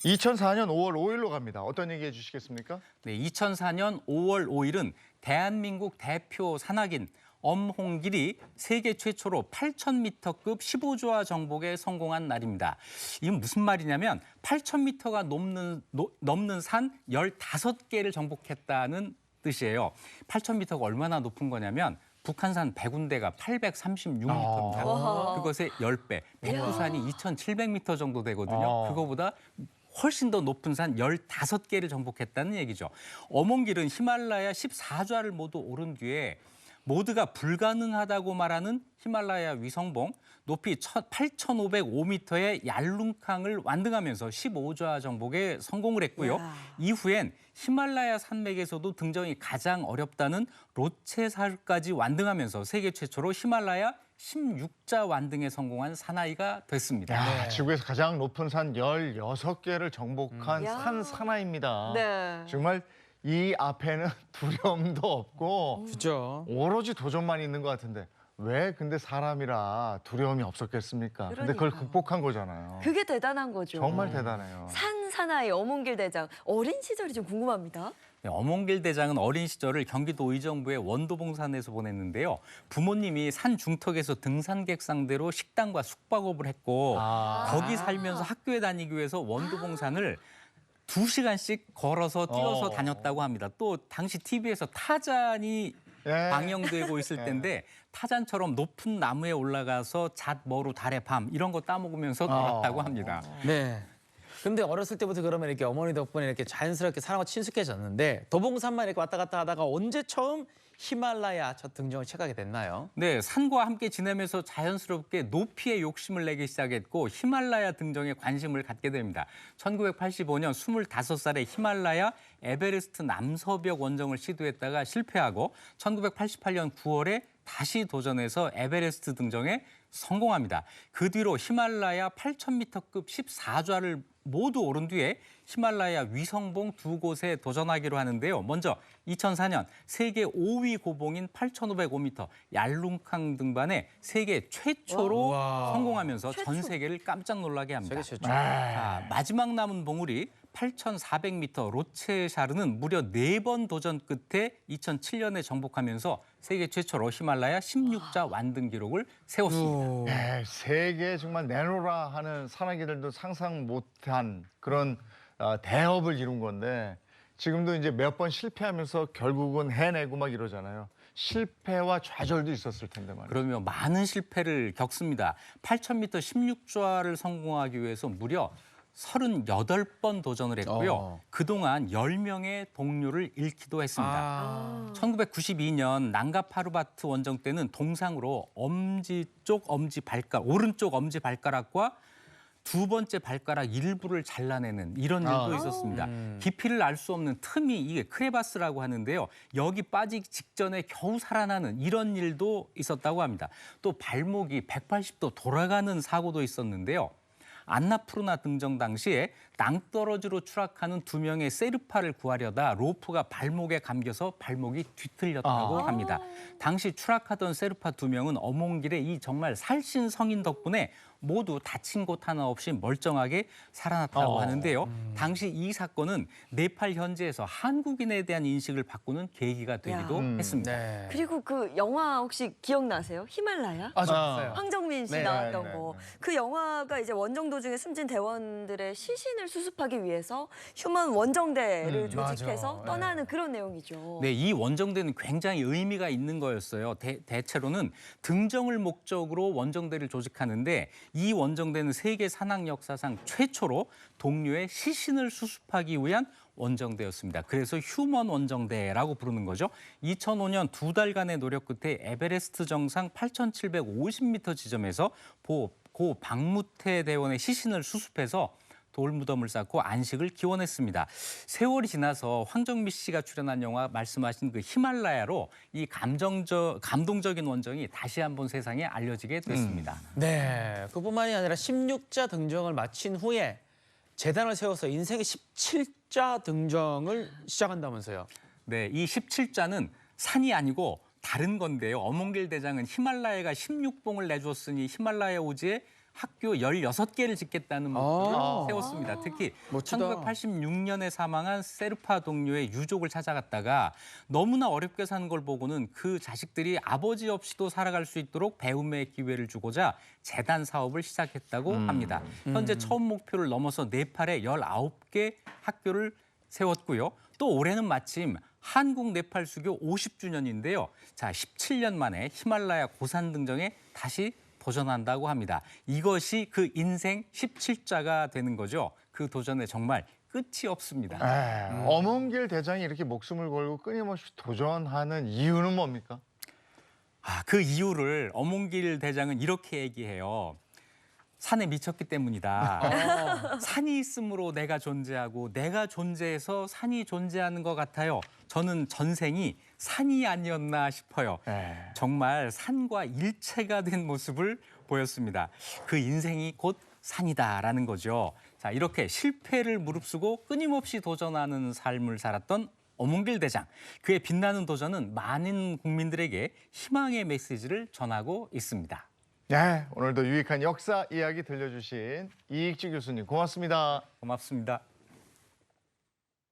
2004년 5월 5일로 갑니다. 어떤 얘기 해주시겠습니까? 네, 2004년 5월 5일은 대한민국 대표 산악인 엄홍길이 세계 최초로 8,000m급 15조화 정복에 성공한 날입니다. 이건 무슨 말이냐면 8,000m가 넘는 산 15개를 정복했다는 뜻이에요. 8,000m가 얼마나 높은 거냐면 북한산 100군데가 836m입니다. 그것의 10배, 백두산이 2,700m 정도 되거든요. 그거보다 훨씬 더 높은 산 15개를 정복했다는 얘기죠. 엄홍길은 히말라야 14좌를 모두 오른 뒤에 모두가 불가능하다고 말하는 히말라야 위성봉 높이 8,505m의 얄룽캉을 완등하면서 15좌 정복에 성공을 했고요. 이후엔 히말라야 산맥에서도 등정이 가장 어렵다는 로체사르까지 완등하면서 세계 최초로 히말라야 16자 완등에 성공한 사나이가 됐습니다. 야, 지구에서 가장 높은 산 16개를 정복한 산 사나이입니다. 네. 정말 이 앞에는 두려움도 없고 그죠. 오로지 도전만 있는 것 같은데 왜 근데 사람이라 두려움이 없었겠습니까? 근데 그걸 그러니까요. 극복한 거잖아요. 그게 대단한 거죠. 정말 대단해요. 산 사나이 엄홍길 대장 어린 시절이 좀 궁금합니다. 네, 엄홍길 대장은 어린 시절을 경기도 의정부의 원도봉산에서 보냈는데요. 부모님이 산 중턱에서 등산객 상대로 식당과 숙박업을 했고 거기 살면서 학교에 다니기 위해서 원도봉산을 2시간씩 걸어서 뛰어서 다녔다고 합니다. 또 당시 TV에서 타잔이 방영되고 있을 때인데 타잔처럼 높은 나무에 올라가서 잣머루 달의 밤 이런 거 따먹으면서 놀았다고 합니다. 네. 근데 어렸을 때부터 그러면 이렇게 어머니 덕분에 이렇게 자연스럽게 사람과 친숙해졌는데 도봉산만 이렇게 왔다 갔다 하다가 언제 처음 히말라야 첫 등정을 시작하게 됐나요? 네, 산과 함께 지내면서 자연스럽게 높이에 욕심을 내기 시작했고 히말라야 등정에 관심을 갖게 됩니다. 1985년 25살에 히말라야 에베레스트 남서벽 원정을 시도했다가 실패하고 1988년 9월에 다시 도전해서 에베레스트 등정에 성공합니다. 그 뒤로 히말라야 8,000m급 14좌를 모두 오른 뒤에 히말라야 위성봉 2곳에 도전하기로 하는데요. 먼저 2004년 세계 5위 고봉인 8,505m 얄룽캉 등반에 세계 최초로 성공하면서 전 세계를 깜짝 놀라게 합니다. 세계 최초. 자, 마지막 남은 봉우리 8,400m 로체샤르는 무려 4번 도전 끝에 2007년에 정복하면서 세계 최초로 히말라야 16자 완등 기록을 세웠습니다. 네, 세계 정말 내놓으라 하는 산악인들도 상상 못한 그런 대업을 이룬 건데 지금도 이제 몇 번 실패하면서 결국은 해내고 막 이러잖아요. 실패와 좌절도 있었을 텐데 말이에요. 그러면 많은 실패를 겪습니다. 8,000m 16좌를 성공하기 위해서 무려 38번 도전을 했고요. 그동안 10명의 동료를 잃기도 했습니다. 1992년 난가파르바트 원정 때는 동상으로 오른쪽 엄지 발가락과 두 번째 발가락 일부를 잘라내는 이런 일도 있었습니다. 깊이를 알 수 없는 틈이 이게 크레바스라고 하는데요. 여기 빠지기 직전에 겨우 살아나는 이런 일도 있었다고 합니다. 또 발목이 180도 돌아가는 사고도 있었는데요. 안나푸르나 등정 당시에 낭떠러지로 추락하는 2명의 세르파를 구하려다 로프가 발목에 감겨서 발목이 뒤틀렸다고 합니다. 당시 추락하던 세르파 2명은 엄홍길의 이 정말 살신 성인 덕분에 모두 다친 곳 하나 없이 멀쩡하게 살아났다고 하는데요. 당시 이 사건은 네팔 현지에서 한국인에 대한 인식을 바꾸는 계기가 되기도 했습니다. 네. 그리고 그 영화 혹시 기억나세요? 히말라야? 저 봤어요. 황정민 씨 네, 나왔던 네, 거. 네. 그 영화가 이제 원정 도중에 숨진 대원들의 시신을 수습하기 위해서 휴먼 원정대를 조직해서 맞아. 떠나는 그런 내용이죠. 네, 이 원정대는 굉장히 의미가 있는 거였어요. 대체로는 등정을 목적으로 원정대를 조직하는데 이 원정대는 세계 산악 역사상 최초로 동료의 시신을 수습하기 위한 원정대였습니다. 그래서 휴먼 원정대라고 부르는 거죠. 2005년 2달간의 노력 끝에 에베레스트 정상 8,750m 지점에서 고 박무태 대원의 시신을 수습해서 돌무덤을 쌓고 안식을 기원했습니다. 세월이 지나서 황정민 씨가 출연한 영화 말씀하신 그 히말라야로 이 감동적인 원정이 다시 한번 세상에 알려지게 됐습니다. 네. 그뿐만이 아니라 16자 등정을 마친 후에 재단을 세워서 인생의 17자 등정을 시작한다면서요. 네, 이 17자는 산이 아니고 다른 건데요. 엄홍길 대장은 히말라야가 16봉을 내주었으니 히말라야 오지에 학교 16개를 짓겠다는 목표를 아. 세웠습니다. 특히 멋지다. 1986년에 사망한 세르파 동료의 유족을 찾아갔다가 너무나 어렵게 사는 걸 보고는 그 자식들이 아버지 없이도 살아갈 수 있도록 배움의 기회를 주고자 재단 사업을 시작했다고 합니다. 현재 처음 목표를 넘어서 네팔에 19개 학교를 세웠고요. 또 올해는 마침 한국 네팔 수교 50주년인데요. 자, 17년 만에 히말라야 고산 등정에 다시 도전한다고 합니다. 이것이 그 인생 17자가 되는 거죠. 그 도전에 정말 끝이 없습니다. 어몽길 대장이 이렇게 목숨을 걸고 끊임없이 도전하는 이유는 뭡니까? 그 이유를 어몽길 대장은 이렇게 얘기해요. 산에 미쳤기 때문이다. 산이 있으므로 내가 존재하고 내가 존재해서 산이 존재하는 것 같아요. 저는 전생이 산이 아니었나 싶어요. 정말 산과 일체가 된 모습을 보였습니다. 그 인생이 곧 산이다라는 거죠. 자, 이렇게 실패를 무릅쓰고 끊임없이 도전하는 삶을 살았던 어몽길 대장. 그의 빛나는 도전은 많은 국민들에게 희망의 메시지를 전하고 있습니다. 네, 오늘도 유익한 역사 이야기 들려주신 이익주 교수님 고맙습니다. 고맙습니다.